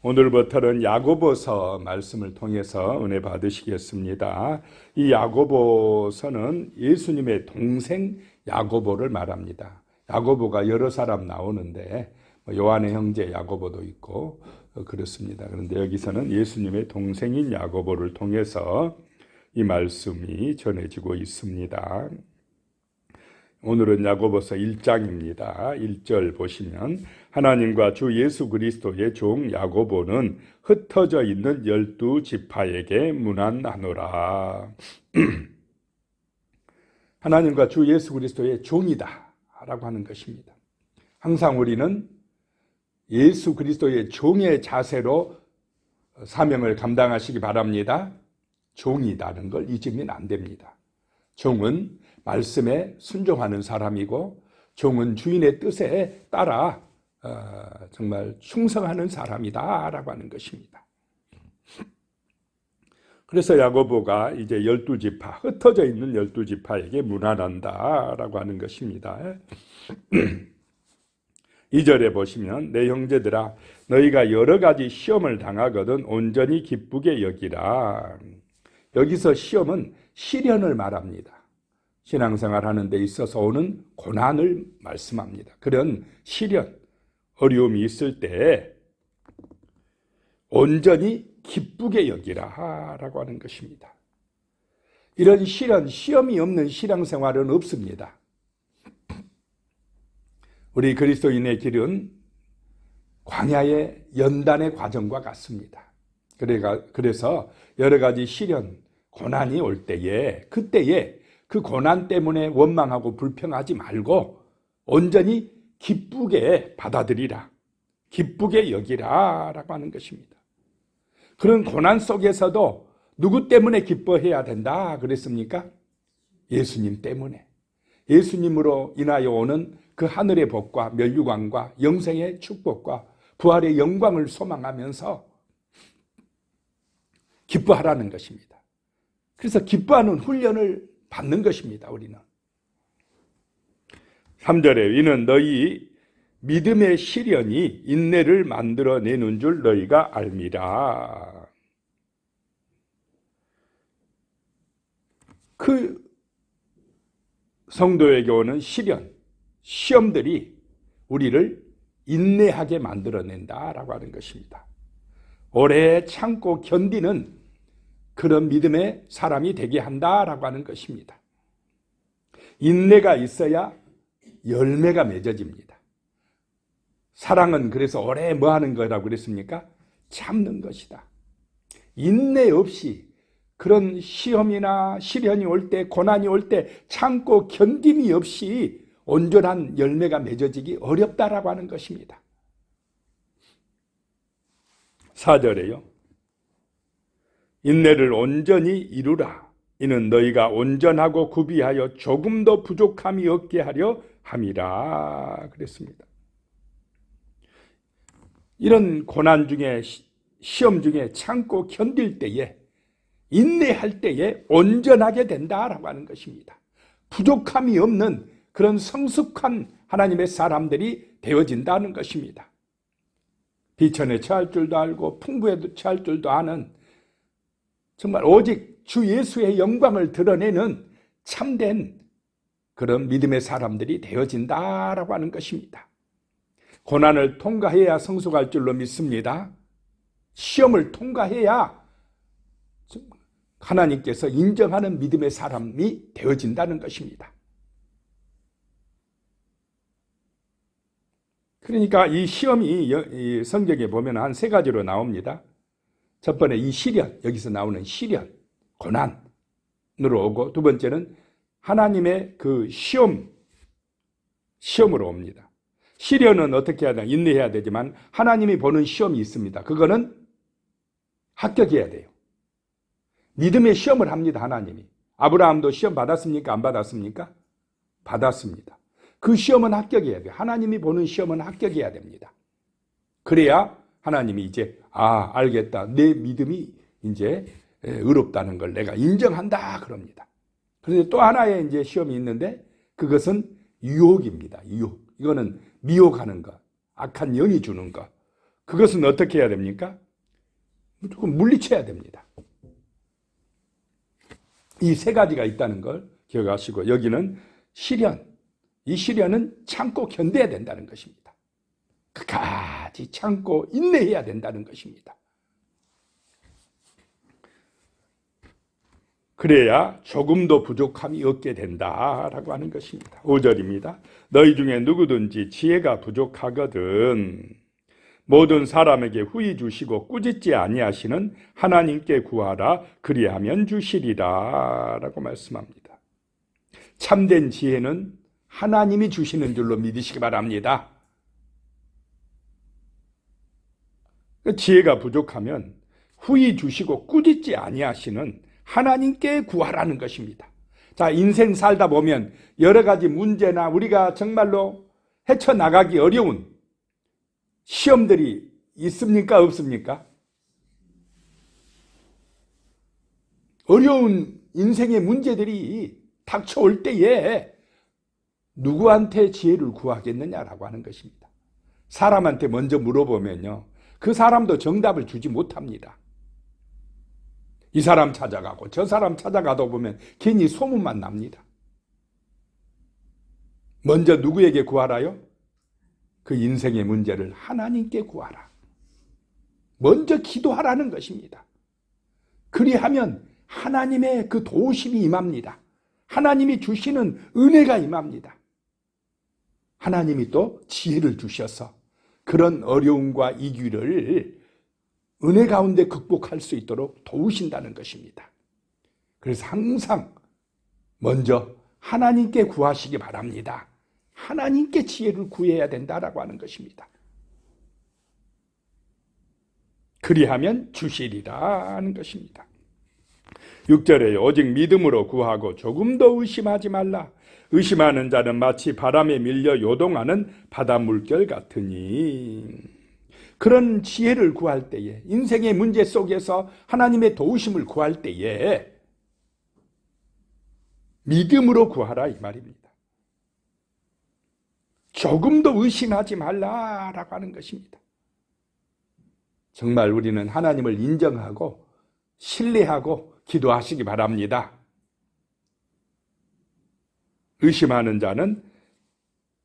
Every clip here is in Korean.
오늘부터는 야고보서 말씀을 통해서 은혜 받으시겠습니다. 이 야고보서는 예수님의 동생 야고보를 말합니다. 야고보가 여러 사람 나오는데 요한의 형제 야고보도 있고 그렇습니다. 그런데 여기서는 예수님의 동생인 야고보를 통해서 이 말씀이 전해지고 있습니다. 오늘은 야고보서 1장입니다. 1절 보시면 하나님과 주 예수 그리스도의 종 야고보는 흩어져 있는 12지파에게 문안하노라. 하나님과 주 예수 그리스도의 종이다 라고 하는 것입니다. 항상 우리는 예수 그리스도의 종의 자세로 사명을 감당하시기 바랍니다. 종이라는 걸 잊으면 안 됩니다. 종은 말씀에 순종하는 사람이고 종은 주인의 뜻에 따라 정말 충성하는 사람이다 라고 하는 것입니다. 그래서 야고보가 이제 12지파, 흩어져 있는 12지파에게 문안한다 라고 하는 것입니다. 2절에 보시면 내 형제들아 너희가 여러 가지 시험을 당하거든 온전히 기쁘게 여기라. 여기서 시험은 시련을 말합니다. 신앙생활 하는 데 있어서 오는 고난을 말씀합니다. 그런 시련, 어려움이 있을 때 온전히 기쁘게 여기라 라고 하는 것입니다. 이런 시련, 시험이 없는 신앙생활은 없습니다. 우리 그리스도인의 길은 광야의 연단의 과정과 같습니다. 그래서 여러 가지 시련, 고난이 올 때에 그때에 그 고난 때문에 원망하고 불평하지 말고 온전히 기쁘게 받아들이라. 기쁘게 여기라 라고 하는 것입니다. 그런 고난 속에서도 누구 때문에 기뻐해야 된다 그랬습니까? 예수님 때문에. 예수님으로 인하여 오는 그 하늘의 복과 면류관과 영생의 축복과 부활의 영광을 소망하면서 기뻐하라는 것입니다. 그래서 기뻐하는 훈련을 받는 것입니다. 우리는 3절에 이는 너희 믿음의 시련이 인내를 만들어내는 줄 너희가 알미라. 그 성도에게 오는 시련, 시험들이 우리를 인내하게 만들어낸다라고 하는 것입니다. 오래 참고 견디는 그런 믿음의 사람이 되게 한다라고 하는 것입니다. 인내가 있어야 열매가 맺어집니다. 사랑은 그래서 오래 뭐 하는 거라고 그랬습니까? 참는 것이다. 인내 없이 그런 시험이나 시련이 올 때, 고난이 올 때 참고 견딤이 없이 온전한 열매가 맺어지기 어렵다라고 하는 것입니다. 4절에요. 인내를 온전히 이루라. 이는 너희가 온전하고 구비하여 조금도 부족함이 없게 하려 함이라 그랬습니다. 이런 고난 중에 시험 중에 참고 견딜 때에 인내할 때에 온전하게 된다라고 하는 것입니다. 부족함이 없는 그런 성숙한 하나님의 사람들이 되어진다는 것입니다. 비천에 처할 줄도 알고 풍부에 처할 줄도 아는 정말 오직 주 예수의 영광을 드러내는 참된 그런 믿음의 사람들이 되어진다라고 하는 것입니다. 고난을 통과해야 성숙할 줄로 믿습니다. 시험을 통과해야 하나님께서 인정하는 믿음의 사람이 되어진다는 것입니다. 그러니까 이 시험이 성경에 보면 한 세 가지로 나옵니다. 첫 번째 이 시련, 여기서 나오는 시련, 고난으로 오고 두 번째는 하나님의 그 시험으로 옵니다. 시련은 어떻게 해야 되나? 인내해야 되지만 하나님이 보는 시험이 있습니다. 그거는 합격해야 돼요. 믿음의 시험을 합니다. 하나님이. 아브라함도 시험 받았습니까? 안 받았습니까? 받았습니다. 그 시험은 합격해야 돼요. 하나님이 보는 시험은 합격해야 됩니다. 그래야 하나님이 이제 알겠다. 내 믿음이 이제 의롭다는 걸 내가 인정한다 그럽니다. 그런데 또 하나의 이제 시험이 있는데 그것은 유혹입니다. 유혹. 이거는 미혹하는 것, 악한 영이 주는 것. 그것은 어떻게 해야 됩니까? 무조건 물리쳐야 됩니다. 이 세 가지가 있다는 걸 기억하시고, 여기는 시련, 이 시련은 참고 견뎌야 된다는 것입니다. 끝까지 참고 인내해야 된다는 것입니다. 그래야 조금도 부족함이 없게 된다라고 하는 것입니다. 5절입니다. 너희 중에 누구든지 지혜가 부족하거든 모든 사람에게 후히 주시고 꾸짖지 아니하시는 하나님께 구하라 그리하면 주시리라 라고 말씀합니다. 참된 지혜는 하나님이 주시는 줄로 믿으시기 바랍니다. 지혜가 부족하면 후히 주시고 꾸짖지 아니하시는 하나님께 구하라는 것입니다. 자, 인생 살다 보면 여러 가지 문제나 우리가 정말로 헤쳐나가기 어려운 시험들이 있습니까? 없습니까? 어려운 인생의 문제들이 닥쳐올 때에 누구한테 지혜를 구하겠느냐라고 하는 것입니다. 사람한테 먼저 물어보면요, 그 사람도 정답을 주지 못합니다. 이 사람 찾아가고 저 사람 찾아가다 보면 괜히 소문만 납니다. 먼저 누구에게 구하라요? 그 인생의 문제를 하나님께 구하라. 먼저 기도하라는 것입니다. 그리하면 하나님의 그 도우심이 임합니다. 하나님이 주시는 은혜가 임합니다. 하나님이 또 지혜를 주셔서 그런 어려움과 이기를 은혜 가운데 극복할 수 있도록 도우신다는 것입니다. 그래서 항상 먼저 하나님께 구하시기 바랍니다. 하나님께 지혜를 구해야 된다라고 하는 것입니다. 그리하면 주시리라 하는 것입니다. 6절에 오직 믿음으로 구하고 조금도 의심하지 말라. 의심하는 자는 마치 바람에 밀려 요동하는 바다 물결 같으니. 그런 지혜를 구할 때에, 인생의 문제 속에서 하나님의 도우심을 구할 때에 믿음으로 구하라 이 말입니다. 조금도 의심하지 말라라고 하는 것입니다. 정말 우리는 하나님을 인정하고 신뢰하고 기도하시기 바랍니다. 의심하는 자는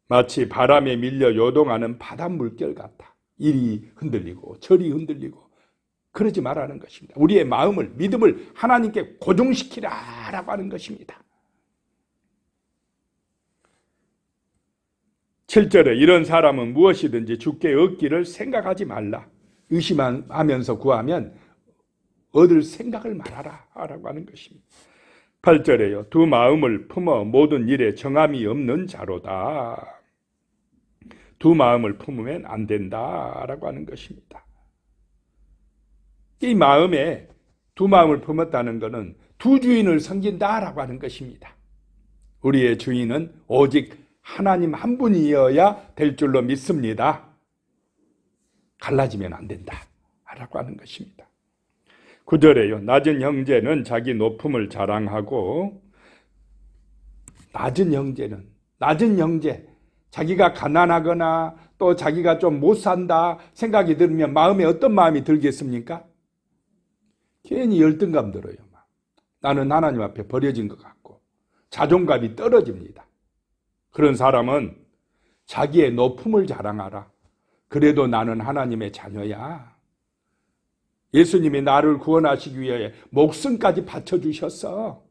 마치 바람에 밀려 요동하는 바닷물결 같아. 이리 흔들리고 저리 흔들리고 그러지 말라는 것입니다. 우리의 마음을, 믿음을 하나님께 고정시키라라고 하는 것입니다. 7절에 이런 사람은 무엇이든지 주께 얻기를 생각하지 말라. 의심하면서 구하면 얻을 생각을 말하라 라고 하는 것입니다. 8절에요. 두 마음을 품어 모든 일에 정함이 없는 자로다. 두 마음을 품으면 안 된다라고 하는 것입니다. 이 마음에 두 마음을 품었다는 것은 두 주인을 섬긴다라고 하는 것입니다. 우리의 주인은 오직 하나님 한 분이어야 될 줄로 믿습니다. 갈라지면 안 된다라고 하는 것입니다. 9절에요. 낮은 형제는 자기 높음을 자랑하고, 낮은 형제, 자기가 가난하거나 또 자기가 좀 못 산다 생각이 들면 마음에 어떤 마음이 들겠습니까? 괜히 열등감 들어요. 나는 하나님 앞에 버려진 것 같고 자존감이 떨어집니다. 그런 사람은 자기의 높음을 자랑하라. 그래도 나는 하나님의 자녀야. 예수님이 나를 구원하시기 위해 목숨까지 바쳐주셨어.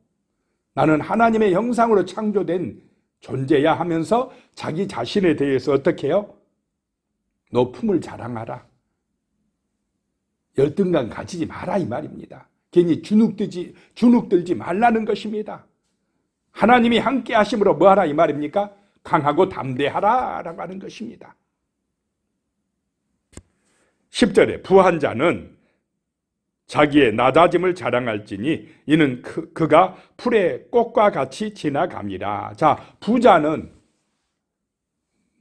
나는 하나님의 형상으로 창조된 존재야 하면서 자기 자신에 대해서 어떻게 해요? 높음을 자랑하라. 열등감 가지지 마라 이 말입니다. 괜히 주눅들지 말라는 것입니다. 하나님이 함께 하심으로 뭐하라 이 말입니까? 강하고 담대하라 라고 하는 것입니다. 10절에 부한 자는 자기의 낮아짐을 자랑할지니 이는 그가 풀의 꽃과 같이 지나감이라. 자, 부자는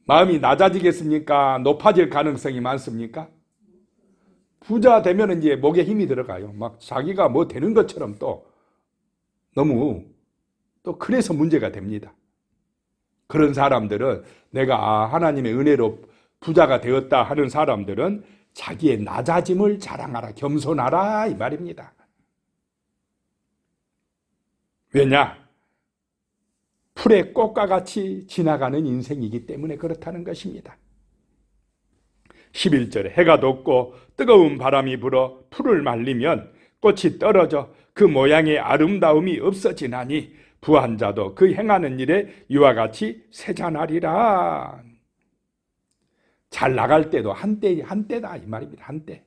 마음이 낮아지겠습니까? 높아질 가능성이 많습니까? 부자 되면 이제 목에 힘이 들어가요. 막 자기가 뭐 되는 것처럼 또 너무 또 그래서 문제가 됩니다. 그런 사람들은 내가 하나님의 은혜로 부자가 되었다 하는 사람들은 자기의 낮아짐을 자랑하라, 겸손하라 이 말입니다. 왜냐? 풀의 꽃과 같이 지나가는 인생이기 때문에 그렇다는 것입니다. 11절에 해가 돋고 뜨거운 바람이 불어 풀을 말리면 꽃이 떨어져 그 모양의 아름다움이 없어지나니 부한 자도 그 행하는 일에 이와 같이 세잔하리라. 잘 나갈 때도 한때다 이 말입니다. 한때.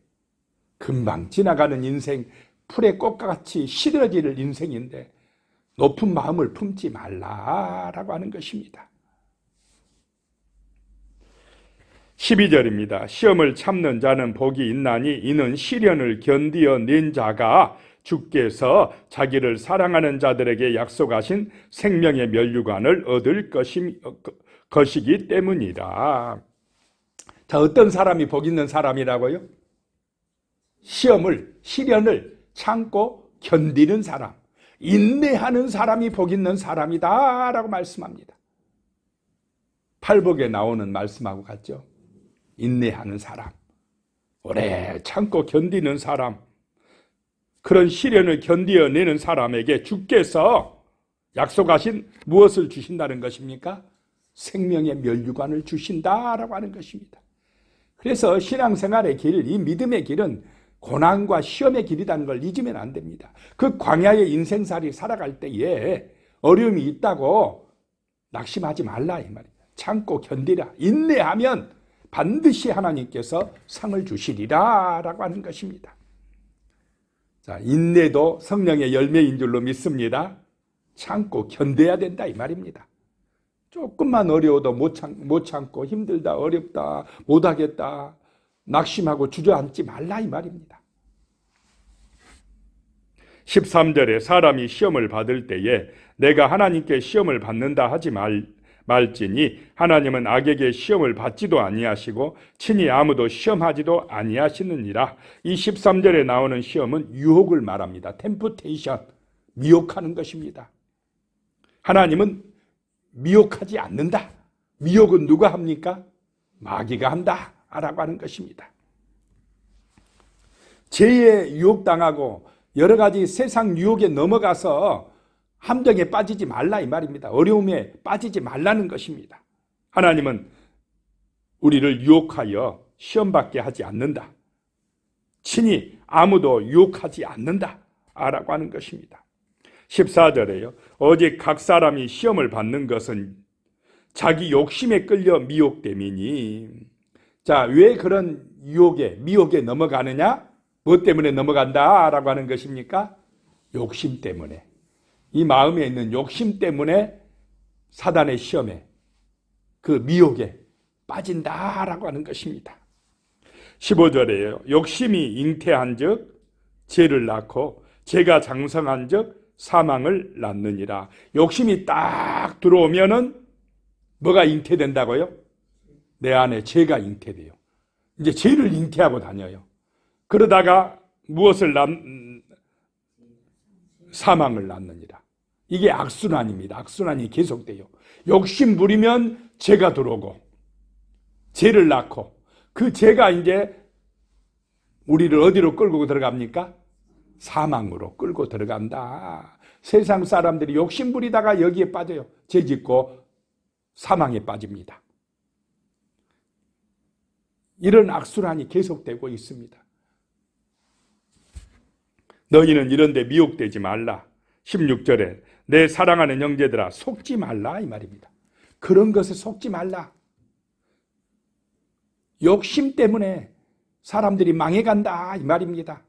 금방 지나가는 인생, 풀의 꽃과 같이 시들어질 인생인데 높은 마음을 품지 말라라고 하는 것입니다. 12절입니다. 시험을 참는 자는 복이 있나니 이는 시련을 견디어 낸 자가 주께서 자기를 사랑하는 자들에게 약속하신 생명의 멸류관을 얻을 것이기 때문이라. 자, 어떤 사람이 복 있는 사람이라고요? 시련을 참고 견디는 사람, 인내하는 사람이 복 있는 사람이다 라고 말씀합니다. 팔복에 나오는 말씀하고 같죠? 인내하는 사람, 오래 참고 견디는 사람, 그런 시련을 견디어내는 사람에게 주께서 약속하신 무엇을 주신다는 것입니까? 생명의 멸류관을 주신다라고 하는 것입니다. 그래서 신앙생활의 길, 이 믿음의 길은 고난과 시험의 길이라는 걸 잊으면 안 됩니다. 그 광야의 인생살이 살아갈 때에 어려움이 있다고 낙심하지 말라 이 말입니다. 참고 견디라. 인내하면 반드시 하나님께서 상을 주시리라 라고 하는 것입니다. 자, 인내도 성령의 열매인 줄로 믿습니다. 참고 견뎌야 된다 이 말입니다. 조금만 어려워도 못 참고 힘들다, 어렵다, 못하겠다, 낙심하고 주저앉지 말라 이 말입니다. 13절에 사람이 시험을 받을 때에 내가 하나님께 시험을 받는다 하지 말지니 하나님은 악에게 시험을 받지도 아니하시고 친히 아무도 시험하지도 아니하시느니라. 이 13절에 나오는 시험은 유혹을 말합니다. 템프테이션, 미혹하는 것입니다. 하나님은 미혹하지 않는다. 미혹은 누가 합니까? 마귀가 한다 라고 하는 것입니다. 죄에 유혹당하고 여러 가지 세상 유혹에 넘어가서 함정에 빠지지 말라 이 말입니다. 어려움에 빠지지 말라는 것입니다. 하나님은 우리를 유혹하여 시험받게 하지 않는다. 친히 아무도 유혹하지 않는다 라고 하는 것입니다. 14절에요. 오직 각 사람이 시험을 받는 것은 자기 욕심에 끌려 미혹됨이니. 자, 왜 그런 미혹에 넘어가느냐? 무엇 때문에 넘어간다 라고 하는 것입니까? 욕심 때문에. 이 마음에 있는 욕심 때문에 사단의 시험에, 그 미혹에 빠진다라고 하는 것입니다. 15절에요. 욕심이 잉태한 즉 죄를 낳고 죄가 장성한 즉 사망을 낳느니라. 욕심이 딱 들어오면은 뭐가 잉태된다고요? 내 안에 죄가 잉태돼요. 이제 죄를 잉태하고 다녀요. 그러다가 무엇을 사망을 낳느니라. 이게 악순환입니다. 악순환이 계속돼요. 욕심 부리면 죄가 들어오고 죄를 낳고 그 죄가 이제 우리를 어디로 끌고 들어갑니까? 사망으로 끌고 들어간다. 세상 사람들이 욕심 부리다가 여기에 빠져요. 죄 짓고 사망에 빠집니다. 이런 악순환이 계속되고 있습니다. 너희는 이런 데 미혹되지 말라. 16절에 내 사랑하는 형제들아 속지 말라 이 말입니다. 그런 것에 속지 말라. 욕심 때문에 사람들이 망해간다 이 말입니다.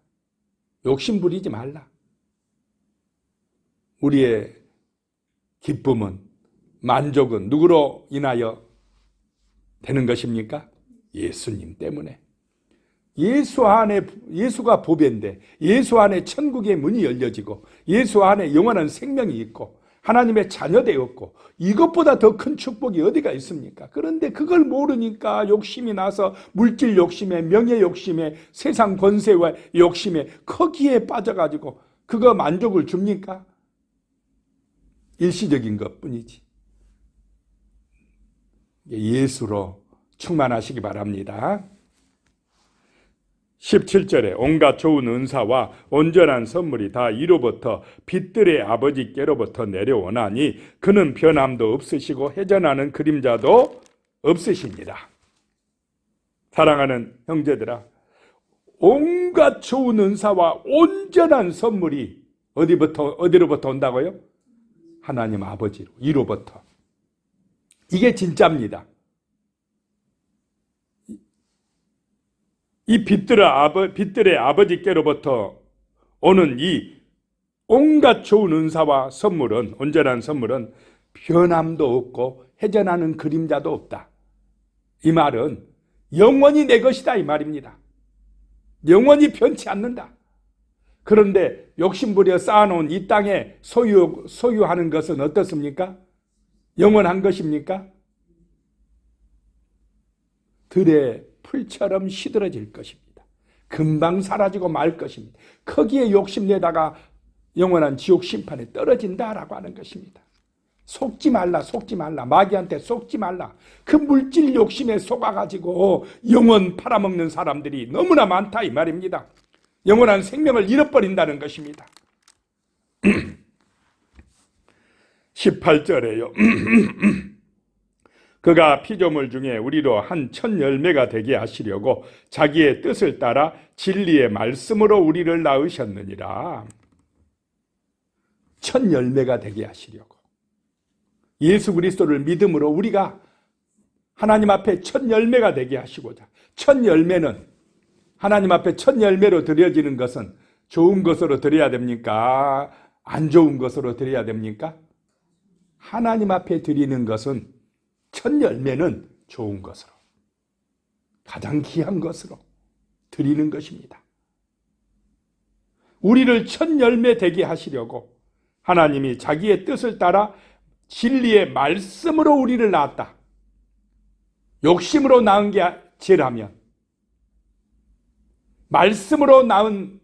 욕심 부리지 말라. 우리의 기쁨은, 만족은 누구로 인하여 되는 것입니까? 예수님 때문에. 예수가 보배인데 예수 안에 천국의 문이 열려지고 예수 안에 영원한 생명이 있고 하나님의 자녀 되었고 이것보다 더 큰 축복이 어디가 있습니까? 그런데 그걸 모르니까 욕심이 나서 물질 욕심에, 명예 욕심에, 세상 권세와 욕심에 거기에 빠져가지고 그거 만족을 줍니까? 일시적인 것뿐이지. 예수로 충만하시기 바랍니다. 17절에 온갖 좋은 은사와 온전한 선물이 다 이로부터 빛들의 아버지께로부터 내려오나니 그는 변함도 없으시고 회전하는 그림자도 없으십니다. 사랑하는 형제들아, 온갖 좋은 은사와 온전한 선물이 어디로부터 온다고요? 하나님 아버지로, 이로부터. 이게 진짜입니다. 이 빛들의 아버지께로부터 오는 이 온갖 좋은 은사와 선물은, 온전한 선물은 변함도 없고 회전하는 그림자도 없다. 이 말은 영원히 내 것이다 이 말입니다. 영원히 변치 않는다. 그런데 욕심부려 쌓아놓은 이 땅에 소유하는 것은 어떻습니까? 영원한 것입니까? 들의 풀처럼 시들어질 것입니다. 금방 사라지고 말 것입니다. 거기에 욕심내다가 영원한 지옥 심판에 떨어진다라고 하는 것입니다. 속지 말라, 속지 말라. 마귀한테 속지 말라. 그 물질 욕심에 속아가지고 영원 팔아먹는 사람들이 너무나 많다 이 말입니다. 영원한 생명을 잃어버린다는 것입니다. 18절에요. 그가 피조물 중에 우리로 한 첫 열매가 되게 하시려고 자기의 뜻을 따라 진리의 말씀으로 우리를 낳으셨느니라. 첫 열매가 되게 하시려고. 예수 그리스도를 믿음으로 우리가 하나님 앞에 첫 열매가 되게 하시고자. 첫 열매는 하나님 앞에 첫 열매로 드려지는 것은 좋은 것으로 드려야 됩니까? 안 좋은 것으로 드려야 됩니까? 하나님 앞에 드리는 것은 첫 열매는 좋은 것으로, 가장 귀한 것으로 드리는 것입니다. 우리를 첫 열매 되게 하시려고 하나님이 자기의 뜻을 따라 진리의 말씀으로 우리를 낳았다. 욕심으로 낳은 게 죄라면 말씀으로 낳은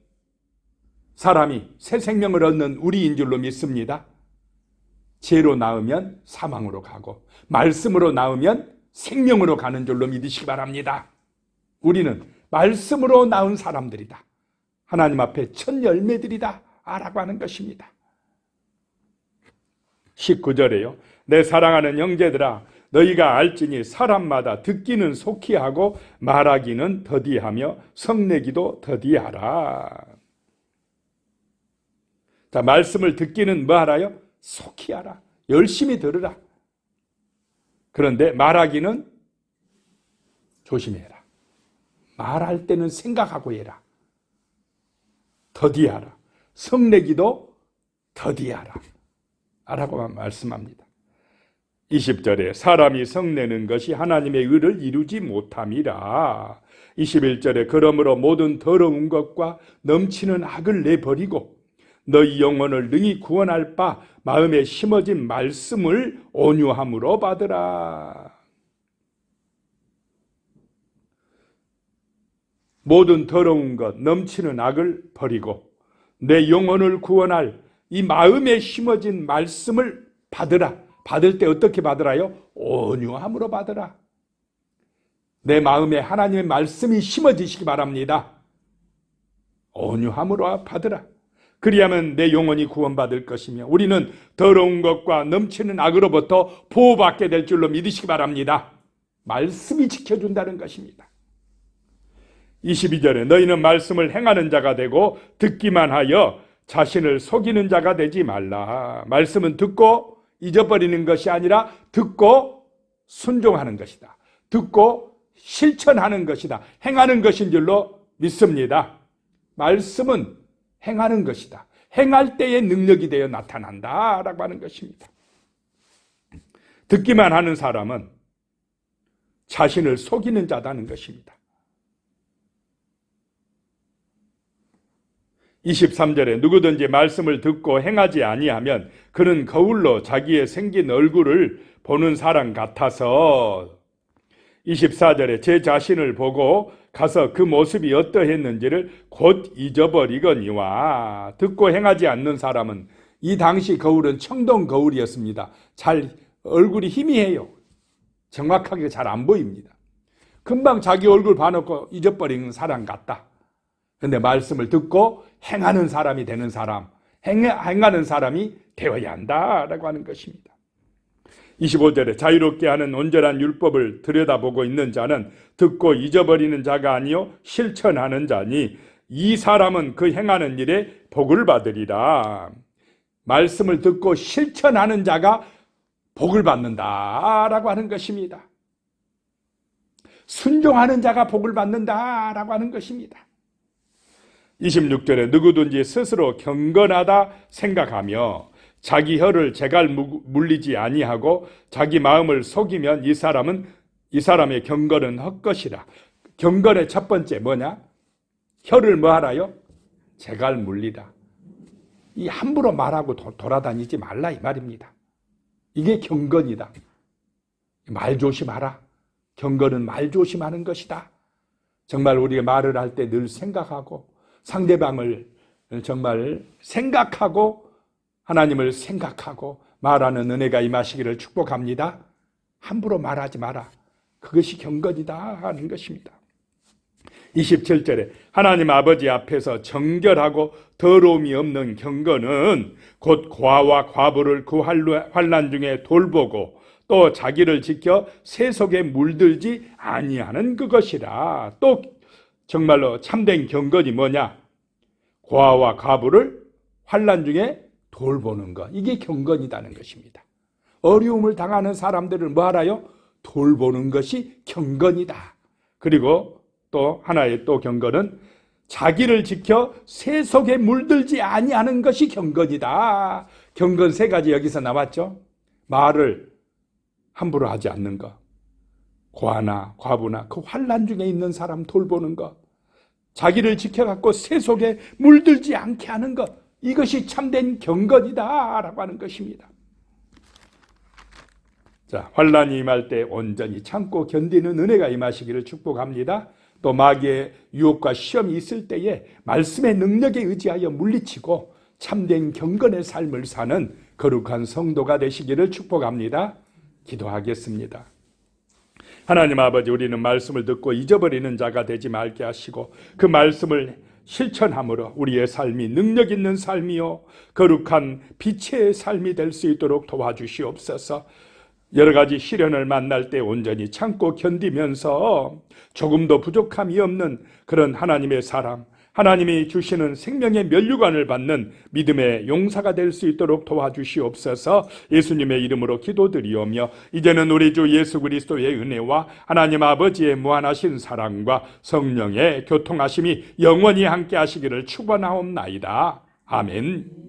사람이 새 생명을 얻는 우리인 줄로 믿습니다. 죄로 낳으면 사망으로 가고 말씀으로 낳으면 생명으로 가는 줄로 믿으시기 바랍니다. 우리는 말씀으로 낳은 사람들이다. 하나님 앞에 첫 열매들이다 라고 하는 것입니다. 19절에요. 내 사랑하는 형제들아, 너희가 알지니 사람마다 듣기는 속히 하고 말하기는 더디하며 성내기도 더디하라. 자, 말씀을 듣기는 뭐 하라요? 속히 하라. 열심히 들으라. 그런데 말하기는 조심해라. 말할 때는 생각하고 해라. 더디하라. 성내기도 더디하라. 라고 말씀합니다. 20절에 사람이 성내는 것이 하나님의 의를 이루지 못함이라. 21절에 그러므로 모든 더러운 것과 넘치는 악을 내버리고 너희 영혼을 능히 구원할 바 마음에 심어진 말씀을 온유함으로 받으라. 모든 더러운 것, 넘치는 악을 버리고 내 영혼을 구원할 이 마음에 심어진 말씀을 받으라. 받을 때 어떻게 받으라요? 온유함으로 받으라. 내 마음에 하나님의 말씀이 심어지시기 바랍니다. 온유함으로 받으라. 그리하면 내 영혼이 구원받을 것이며 우리는 더러운 것과 넘치는 악으로부터 보호받게 될 줄로 믿으시기 바랍니다. 말씀이 지켜준다는 것입니다. 22절에 너희는 말씀을 행하는 자가 되고 듣기만 하여 자신을 속이는 자가 되지 말라. 말씀은 듣고 잊어버리는 것이 아니라 듣고 순종하는 것이다. 듣고 실천하는 것이다. 행하는 것인 줄로 믿습니다. 말씀은 행하는 것이다. 행할 때의 능력이 되어 나타난다라고 하는 것입니다. 듣기만 하는 사람은 자신을 속이는 자다는 것입니다. 23절에 누구든지 말씀을 듣고 행하지 아니하면 그는 거울로 자기의 생긴 얼굴을 보는 사람 같아서 24절에 제 자신을 보고 가서 그 모습이 어떠했는지를 곧 잊어버리거니와. 듣고 행하지 않는 사람은 이 당시 거울은 청동 거울이었습니다. 잘 얼굴이 희미해요. 정확하게 잘 안 보입니다. 금방 자기 얼굴 봐놓고 잊어버리는 사람 같다. 근데 말씀을 듣고 행하는 사람이 되는 사람, 행하는 사람이 되어야 한다라고 하는 것입니다. 25절에 자유롭게 하는 온전한 율법을 들여다보고 있는 자는 듣고 잊어버리는 자가 아니요 실천하는 자니 이 사람은 그 행하는 일에 복을 받으리라. 말씀을 듣고 실천하는 자가 복을 받는다라고 하는 것입니다. 순종하는 자가 복을 받는다라고 하는 것입니다. 26절에 누구든지 스스로 경건하다 생각하며 자기 혀를 제갈 물리지 아니하고 자기 마음을 속이면 이 사람의 경건은 헛것이라. 경건의 첫 번째 뭐냐? 혀를 뭐 하라요? 제갈 물리라. 이 함부로 말하고 돌아다니지 말라 이 말입니다. 이게 경건이다. 말 조심하라. 경건은 말 조심하는 것이다. 정말 우리가 말을 할 때 늘 생각하고 상대방을 정말 생각하고 하나님을 생각하고 말하는 은혜가 임하시기를 축복합니다. 함부로 말하지 마라. 그것이 경건이다 하는 것입니다. 27절에 하나님 아버지 앞에서 정결하고 더러움이 없는 경건은 곧 고아와 과부를 그 환난 중에 돌보고 또 자기를 지켜 세속에 물들지 아니하는 그것이라. 또 정말로 참된 경건이 뭐냐? 고아와 과부를 환난 중에 돌보는 것. 이게 경건이라는 것입니다. 어려움을 당하는 사람들을 뭐 하라요? 돌보는 것이 경건이다. 그리고 또 하나의 또 경건은 자기를 지켜 세속에 물들지 아니하는 것이 경건이다. 경건 세 가지 여기서 나왔죠. 말을 함부로 하지 않는 것, 고아나 과부나 그 환난 중에 있는 사람 돌보는 것, 자기를 지켜갖고 세속에 물들지 않게 하는 것, 이것이 참된 경건이다라고 하는 것입니다. 자, 환난이 임할 때 온전히 참고 견디는 은혜가 임하시기를 축복합니다. 또 마귀의 유혹과 시험이 있을 때에 말씀의 능력에 의지하여 물리치고 참된 경건의 삶을 사는 거룩한 성도가 되시기를 축복합니다. 기도하겠습니다. 하나님 아버지, 우리는 말씀을 듣고 잊어버리는 자가 되지 말게 하시고 그 말씀을 실천함으로 우리의 삶이 능력 있는 삶이요 거룩한 빛의 삶이 될 수 있도록 도와주시옵소서. 여러 가지 시련을 만날 때 온전히 참고 견디면서 조금도 부족함이 없는 그런 하나님의 사람, 하나님이 주시는 생명의 면류관을 받는 믿음의 용사가 될 수 있도록 도와주시옵소서. 예수님의 이름으로 기도드리오며 이제는 우리 주 예수 그리스도의 은혜와 하나님 아버지의 무한하신 사랑과 성령의 교통하심이 영원히 함께 하시기를 축원하옵나이다. 아멘.